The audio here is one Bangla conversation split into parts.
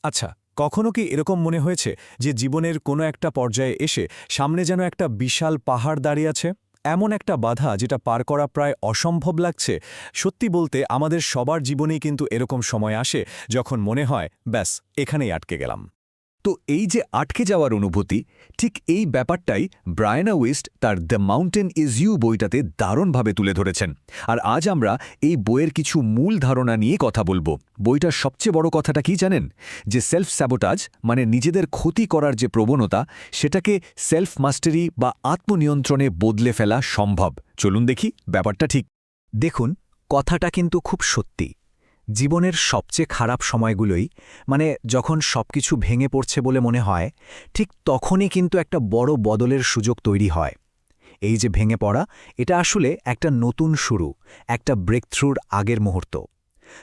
আচ্ছা, কখনো কি এরকম মনে হয়েছে যে জীবনের কোনো একটা পর্যায়ে এসে সামনে যেন একটা বিশাল পাহাড় দাঁড়িয়ে আছে? এমন একটা বাধা যেটা পার করা প্রায় অসম্ভব লাগছে? সত্যি বলতে আমাদের সবার জীবনেই কিন্তু এরকম সময় আসে যখন মনে হয় ব্যাস এখানেই আটকে গেলাম। তো এই যে আটকে যাওয়ার অনুভূতি, ঠিক এই ব্যাপারটাই ব্রায়ানা ওয়েস্ট তার দ্য মাউন্টেন ইজ ইউ বইটাতে দারুণভাবে তুলে ধরেছেন। আর আজ আমরা এই বইয়ের কিছু মূল ধারণা নিয়ে কথা বলবো। বইটার সবচেয়ে বড় কথাটা কি জানেন? যে সেলফ স্যাবোটাজ মানে নিজেদের ক্ষতি করার যে প্রবণতা, সেটাকে সেলফ মাস্টারি বা আত্মনিয়ন্ত্রণে বদলে ফেলা সম্ভব। চলুন দেখি ব্যাপারটা ঠিক। দেখুন, কথাটা কিন্তু খুব সত্যি। জীবনের সবচেয়ে খারাপ সময়গুলোই মানে যখন সবকিছু ভেঙে পড়ছে বলে মনে হয়, ঠিক তখনই কিন্তু একটা বড় বদলের সুযোগ তৈরি হয়। এই যে ভেঙে পড়া, এটা আসলে একটা নতুন শুরু, একটা ব্রেকথ্রুর আগের মুহূর্ত।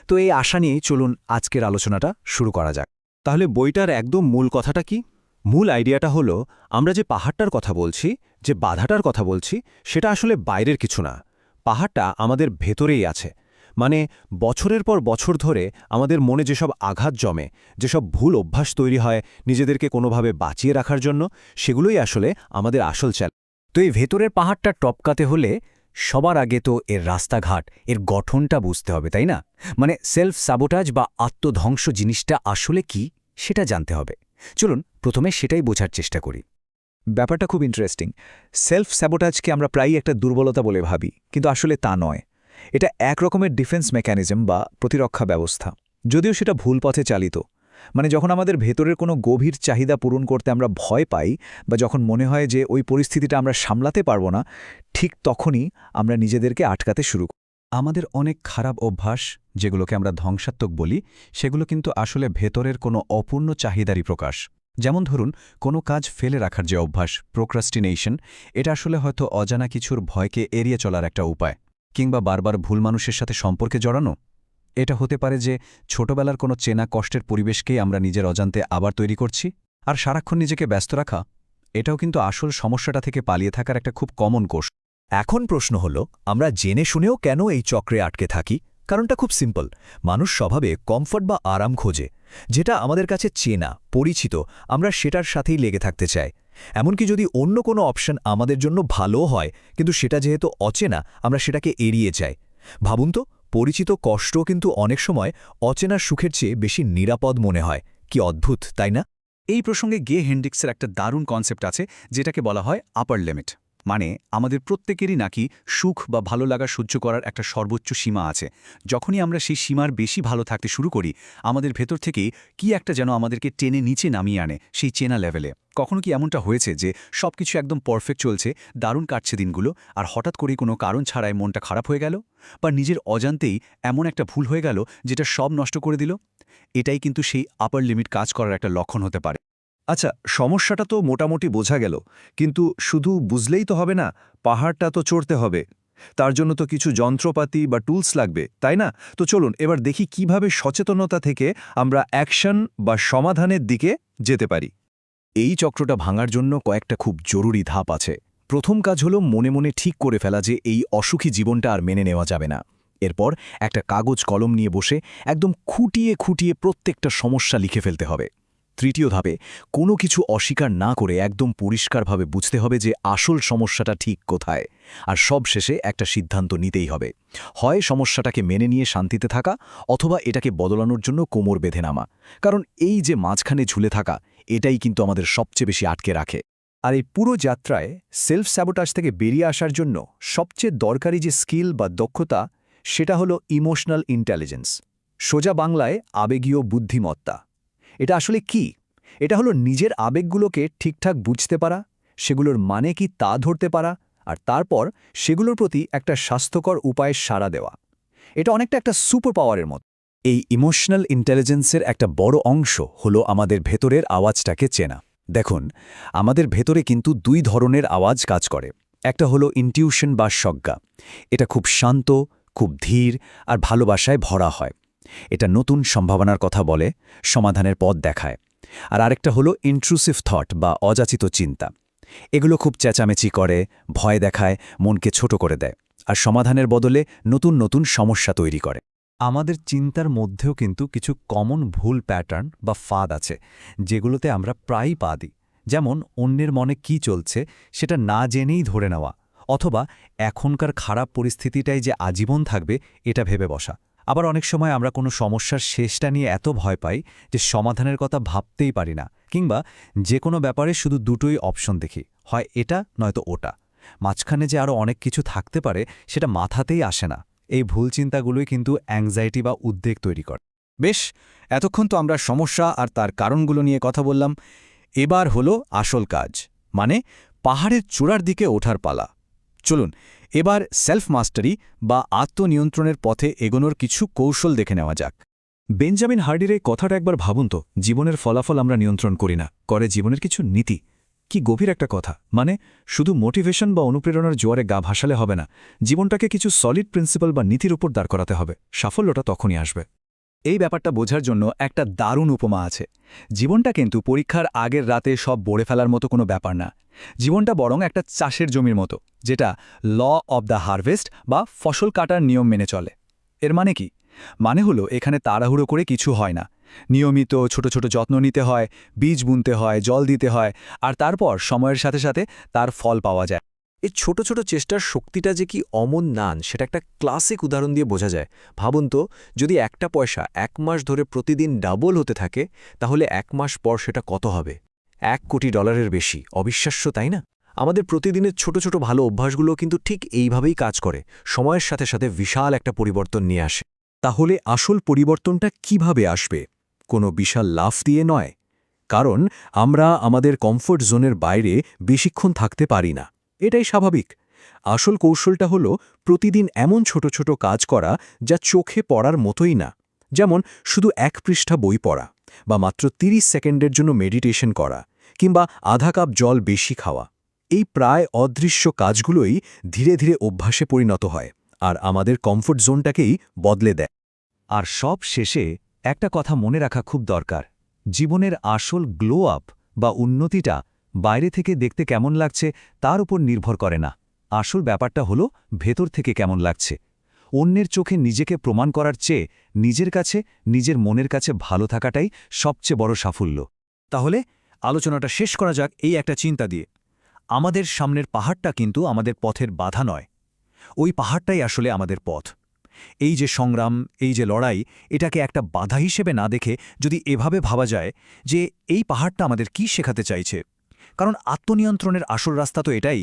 তো এই আশা নিয়েই চলুন আজকের আলোচনাটা শুরু করা যাক। তাহলে বইটার একদম মূল কথাটা কি? মূল আইডিয়াটা হলো, আমরা যে পাহাড়টার কথা বলছি, যে বাধাটার কথা বলছি, সেটা আসলে বাইরের কিছু না। পাহাড়টা আমাদের ভেতরেই আছে। মানে বছরের পর বছর ধরে আমাদের মনে যেসব আঘাত জমে, যেসব ভুল অভ্যাস তৈরি হয় নিজেদেরকে কোনোভাবে বাঁচিয়ে রাখার জন্য, সেগুলোই আসলে আমাদের আসল চ্যালেঞ্জ। তো এই ভেতরের পাহাড়টা টপকাতে হলে সবার আগে তো এর রাস্তাঘাট, এর গঠনটা বুঝতে হবে, তাই না? মানে সেলফ সাবোটাজ বা আত্মধ্বংস জিনিসটা আসলে কি, সেটা জানতে হবে। চলুন প্রথমে সেটাই বোঝার চেষ্টা করি। ব্যাপারটা খুব ইন্টারেস্টিং। সেলফ স্যাবোটাজকে আমরা প্রায়ই একটা দুর্বলতা বলে ভাবি, কিন্তু আসলে তা নয়। এটা এক রকমের ডিফেন্স মেকানিজম বা প্রতিরক্ষা ব্যবস্থা, যদিও সেটা ভুল পথে চালিত। মানে যখন আমাদের ভেতরের কোনো গভীর চাহিদা পূরণ করতে আমরা ভয় পাই, বা যখন মনে হয় যে ওই পরিস্থিতিটা আমরা সামলাতে পারবো না, ঠিক তখনই আমরা নিজেদেরকে আটকাতে শুরু করি। আমাদের অনেক খারাপ অভ্যাস, যেগুলোকে আমরা ধ্বংসাত্মক বলি, সেগুলো কিন্তু আসলে ভেতরের কোনো অপূর্ণ চাহিদারই প্রকাশ। যেমন ধরুন, কোনো কাজ ফেলে রাখার যে অভ্যাস, প্রোক্রাস্টিনেশন, এটা আসলে হয়তো অজানা কিছুর ভয়কে এড়িয়ে চলার একটা উপায়। কিংবা বারবার ভুল মানুষের সাথে সম্পর্কে জড়ানো, এটা হতে পারে যে ছোটবেলার কোনো চেনা কষ্টের পরিবেশকেই আমরা নিজের অজান্তে আবার তৈরি করছি। আর সারাক্ষণ নিজেকে ব্যস্ত রাখা, এটাও কিন্তু আসল সমস্যাটা থেকে পালিয়ে থাকার একটা খুব কমন কোষ। এখন প্রশ্ন হল, আমরা জেনে শুনেও কেন এই চক্রে আটকে থাকি? কারণটা খুব সিম্পল। মানুষ স্বভাবে কমফর্ট বা আরাম খোঁজে। যেটা আমাদের কাছে চেনা, পরিচিত, আমরা সেটার সাথেই লেগে থাকতে চাই। এমনকি যদি অন্য কোনো অপশন আমাদের জন্য ভালোও হয়, কিন্তু সেটা যেহেতু অচেনা, আমরা সেটাকে এড়িয়ে যাই। ভাবুন তো, পরিচিত কষ্টও কিন্তু অনেক সময় অচেনা সুখের চেয়ে বেশি নিরাপদ মনে হয়। কি অদ্ভুত, তাই না? এই প্রসঙ্গে গে হেন্ড্রিক্সের একটা দারুণ কনসেপ্ট আছে, যেটাকে বলা হয় আপার লিমিট। মানে আমাদের প্রত্যেকেরই নাকি সুখ বা ভালো লাগা সহ্য করার একটা সর্বোচ্চ সীমা আছে। যখনই আমরা সেই সীমার বেশি ভালো থাকতে শুরু করি, আমাদের ভেতর থেকেই কি একটা যেন আমাদেরকে টেনে নিচে নামিয়ে আনে, সেই চেনা লেভেলে। কখনো কি এমনটা হয়েছে যে সবকিছু একদম পারফেক্ট চলছে, দারুণ কাটছে দিনগুলো, আর হঠাৎ করেই কোনো কারণ ছাড়াই মনটা খারাপ হয়ে গেল? বা নিজের অজান্তেই এমন একটা ভুল হয়ে গেল যেটা সব নষ্ট করে দিল? এটাই কিন্তু সেই আপার লিমিট কাজ করার একটা লক্ষণ হতে পারে। আচ্ছা, সমস্যাটা তো মোটামুটি বোঝা গেল, কিন্তু শুধু বুঝলেই তো হবে না, পাহাড়টা তো চড়তে হবে। তার জন্য তো কিছু যন্ত্রপাতি বা টুলস লাগবে, তাই না? তো চলুন এবার দেখি কিভাবে সচেতনতা থেকে আমরা অ্যাকশন বা সমাধানের দিকে যেতে পারি। এই চক্রটা ভাঙার জন্য কয়েকটা খুব জরুরি ধাপ আছে। প্রথম কাজ হলো মনে মনে ঠিক করে ফেলা যে এই অসুখী জীবনটা আর মেনে নেওয়া যাবে না। এরপর একটা কাগজ কলম নিয়ে বসে একদম খুঁটিয়ে খুঁটিয়ে প্রত্যেকটা সমস্যা লিখে ফেলতে হবে। তৃতীয় ধাপে কোনো কিছু অস্বীকার না করে একদম পরিষ্কারভাবে বুঝতে হবে যে আসল সমস্যাটা ঠিক কোথায়। আর সব শেষে একটা সিদ্ধান্ত নিতেই হবে। হয় সমস্যাটাকে মেনে নিয়ে শান্তিতে থাকা, অথবা এটাকে বদলানোর জন্য কোমর বেঁধে নামা। কারণ এই যে মাঝখানে ঝুলে থাকা, এটাই কিন্তু আমাদের সবচেয়ে বেশি আটকে রাখে। আর এই পুরো যাত্রায় সেলফ স্যাবোটাজ থেকে বেরিয়ে আসার জন্য সবচেয়ে দরকারি যে স্কিল বা দক্ষতা, সেটা হলো ইমোশনাল ইন্টেলিজেন্স। সোজা বাংলায় আবেগীয় বুদ্ধিমত্তা। এটা আসলে কি? এটা হলো নিজের আবেগগুলোকে ঠিকঠাক বুঝতে পারা, সেগুলোর মানে কি তা ধরতে পারা, আর তারপর সেগুলোর প্রতি একটা স্বাস্থ্যকর উপায়ে সাড়া দেওয়া। এটা অনেকটা একটা সুপার পাওয়ারের মতো। এই ইমোশনাল ইন্টেলিজেন্সের একটা বড় অংশ হলো আমাদের ভেতরের আওয়াজটাকে চেনা। দেখুন, আমাদের ভেতরে কিন্তু দুই ধরনের আওয়াজ কাজ করে। একটা হলো ইনটিউশন বা সজ্ঞা। এটা খুব শান্ত, খুব ধীর আর ভালোবাসায় ভরা হয়। এটা নতুন সম্ভাবনার কথা বলে, সমাধানের পথ দেখায়। আর আরেকটা হলো ইন্ট্রুসিভ থট বা অযাচিত চিন্তা। এগুলো খুব চেঁচামেচি করে, ভয় দেখায়, মনকে ছোট করে দেয়, আর সমাধানের বদলে নতুন নতুন সমস্যা তৈরি করে। আমাদের চিন্তার মধ্যেও কিন্তু কিছু কমন ভুল প্যাটার্ন বা ফাঁদ আছে, যেগুলোতে আমরা প্রায়ই পা দিই। যেমন অন্যের মনে কি চলছে সেটা না জেনেই ধরে নেওয়া, অথবা এখনকার খারাপ পরিস্থিতিটাই যে আজীবন থাকবে এটা ভেবে বসা। আবার অনেক সময় আমরা কোনো সমস্যার শেষটা নিয়ে এত ভয় পাই যে সমাধানের কথা ভাবতেই পারি না, কিংবা যে কোনো ব্যাপারে শুধু দুটোই অপশন দেখি, হয় এটা নয়তো ওটা। মাঝখানে যে আরও অনেক কিছু থাকতে পারে সেটা মাথাতেই আসে না। এই ভুল চিন্তাগুলোই কিন্তু অ্যাংজাইটি বা উদ্বেগ তৈরি করে। বেশ, এতক্ষণ তো আমরা সমস্যা আর তার কারণগুলো নিয়ে কথা বললাম। এবার হলো আসল কাজ, মানে পাহাড়ের চূড়ার দিকে ওঠার পালা। চলুন এবার সেলফ মাস্টারি বা আত্মনিয়ন্ত্রণের পথে এগোনোর কিছু কৌশল দেখে নেওয়া যাক। বেঞ্জামিন হার্ডির এই কথাটা একবার ভাবুন তো, জীবনের ফলাফল আমরা নিয়ন্ত্রণ করি না, করে জীবনের কিছু নীতি। কি গভীর একটা কথা। মানে শুধু মোটিভেশন বা অনুপ্রেরণার জোয়ারে গা ভাসালে হবে না, জীবনটাকে কিছু সলিড প্রিন্সিপাল বা নীতির উপর দাঁড় করাতে হবে। সাফল্যটা তখনই আসবে। এই ব্যাপারটা বোঝার জন্য একটা দারুণ উপমা আছে। জীবনটা কিন্তু পরীক্ষার আগের রাতে সব বড়ে ফেলার মতো কোনো ব্যাপার না। জীবনটা বরং একটা চাষের জমির মতো, যেটা ল অব দ্য হারভেস্ট বা ফসল কাটার নিয়ম মেনে চলে। এর মানে কি? মানে হলো এখানে তাড়াহুড়ো করে কিছু হয় না। নিয়মিত ছোট ছোট যত্ন নিতে হয়, বীজ বুনতে হয়, জল দিতে হয়, আর তারপর সময়ের সাথে সাথে তার ফল পাওয়া যায়। এই ছোট ছোট চেষ্টার শক্তিটা যে কি অমূল্যান সেটা একটা ক্লাসিক উদাহরণ দিয়ে বোঝা যায়। ভাবুন তো, যদি একটা পয়সা 1 মাস ধরে প্রতিদিন ডাবল হতে থাকে, তাহলে 1 মাস পর সেটা কত হবে? $1 কোটি বেশি। অবিশ্বাস্য, তাই না? আমাদের প্রতিদিনের ছোট ছোট ভালো অভ্যাসগুলো কিন্তু ঠিক এইভাবেই কাজ করে, সময়ের সাথে সাথে বিশাল একটা পরিবর্তন নিয়ে আসে। তাহলে আসল পরিবর্তনটা কিভাবে আসবে? কোনো বিশাল লাফ দিয়ে নয়। কারণ আমরা আমাদের কমফোর্ট জোনের বাইরে বেশিক্ষণ থাকতে পারি না, এটাই স্বাভাবিক। আসল কৌশলটা হলো প্রতিদিন এমন ছোট ছোট কাজ করা যা চোখে পড়ার মতোই না। যেমন শুধু 1 পৃষ্ঠা বই পড়া, বা মাত্র 30 সেকেন্ডের জন্য মেডিটেশন করা, কিংবা আধা কাপ জল বেশি খাওয়া। এই প্রায় অদৃশ্য কাজগুলোই ধীরে ধীরে অভ্যাসে পরিণত হয় আর আমাদের কমফোর্ট জোনটাকেই বদলে দেয়। আর সব শেষে একটা কথা মনে রাখা খুব দরকার। জীবনের আসল গ্লো আপ বা উন্নতিটা বাইরে থেকে দেখতে কেমন লাগছে তার উপর নির্ভর করে না। আসল ব্যাপারটা হলো ভেতর থেকে কেমন লাগছে। অন্যের চোখে নিজেকে প্রমাণ করার চেয়ে নিজের কাছে, নিজের মনের কাছে ভালো থাকাটাই সবচেয়ে বড় সাফল্য। তাহলে আলোচনাটা শেষ করা যাক এই একটা চিন্তা দিয়ে। আমাদের সামনের পাহাড়টা কিন্তু আমাদের পথের বাধা নয়, ওই পাহাড়টাই আসলে আমাদের পথ। এই যে সংগ্রাম, এই যে লড়াই, এটাকে একটা বাধা হিসেবে না দেখে যদি এভাবে ভাবা যায় যে এই পাহাড়টা আমাদের কি শেখাতে চাইছে। কারণ আত্মনিয়ন্ত্রণের আসল রাস্তা তো এটাই,